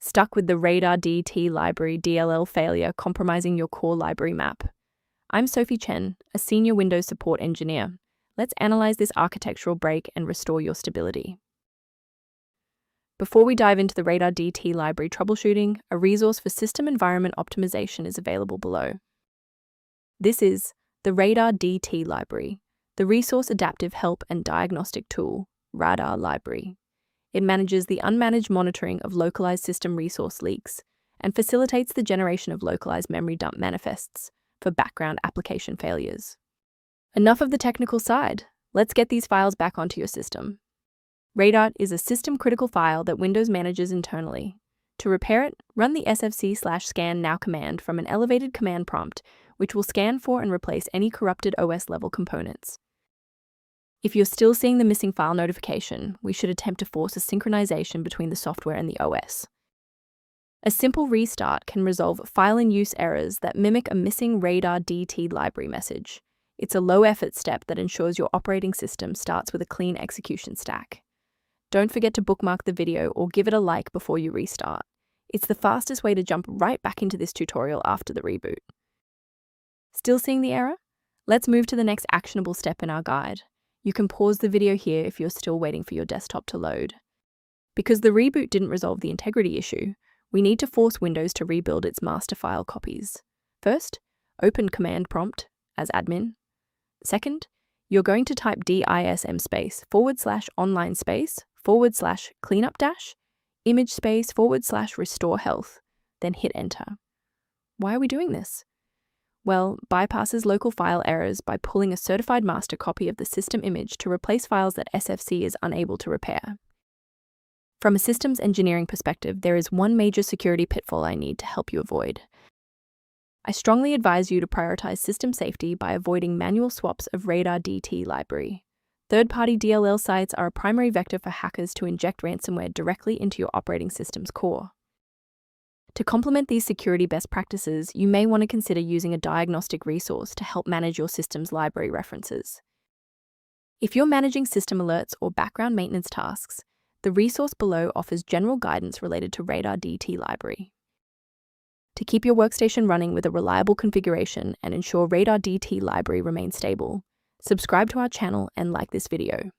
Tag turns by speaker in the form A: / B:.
A: Stuck with the Radardt.dll library DLL failure compromising your core library map? I'm Sophie Chen, a senior Windows support engineer. Let's analyze this architectural break and restore your stability. Before we dive into the Radardt.dll library troubleshooting, a resource for system environment optimization is available below. This is the Radardt.dll library, the resource adaptive help and diagnostic tool, Radardt library. It manages the unmanaged monitoring of localized system resource leaks and facilitates the generation of localized memory dump manifests for background application failures. Enough of the technical side. Let's get these files back onto your system. Radardt is a system-critical file that Windows manages internally. To repair it, run the sfc/scan now command from an elevated command prompt, which will scan for and replace any corrupted OS-level components. If you're still seeing the missing file notification, we should attempt to force a synchronization between the software and the OS. A simple restart can resolve file-in-use errors that mimic a missing Radardt.dll library message. It's a low-effort step that ensures your operating system starts with a clean execution stack. Don't forget to bookmark the video or give it a like before you restart. It's the fastest way to jump right back into this tutorial after the reboot. Still seeing the error? Let's move to the next actionable step in our guide. You can pause the video here if you're still waiting for your desktop to load. Because the reboot didn't resolve the integrity issue, we need to force Windows to rebuild its master file copies. First, open command prompt as admin. Second, you're going to type dism space /online space /cleanup image space /restore health, then hit enter. Why are we doing this? Well, bypasses local file errors by pulling a certified master copy of the system image to replace files that SFC is unable to repair. From a systems engineering perspective, there is one major security pitfall I need to help you avoid. I strongly advise you to prioritize system safety by avoiding manual swaps of Radardt.dll library. Third-party DLL sites are a primary vector for hackers to inject ransomware directly into your operating system's core. To complement these security best practices, you may want to consider using a diagnostic resource to help manage your system's library references. If you're managing system alerts or background maintenance tasks, the resource below offers general guidance related to Radardt.dll library. To keep your workstation running with a reliable configuration and ensure Radardt.dll library remains stable, subscribe to our channel and like this video.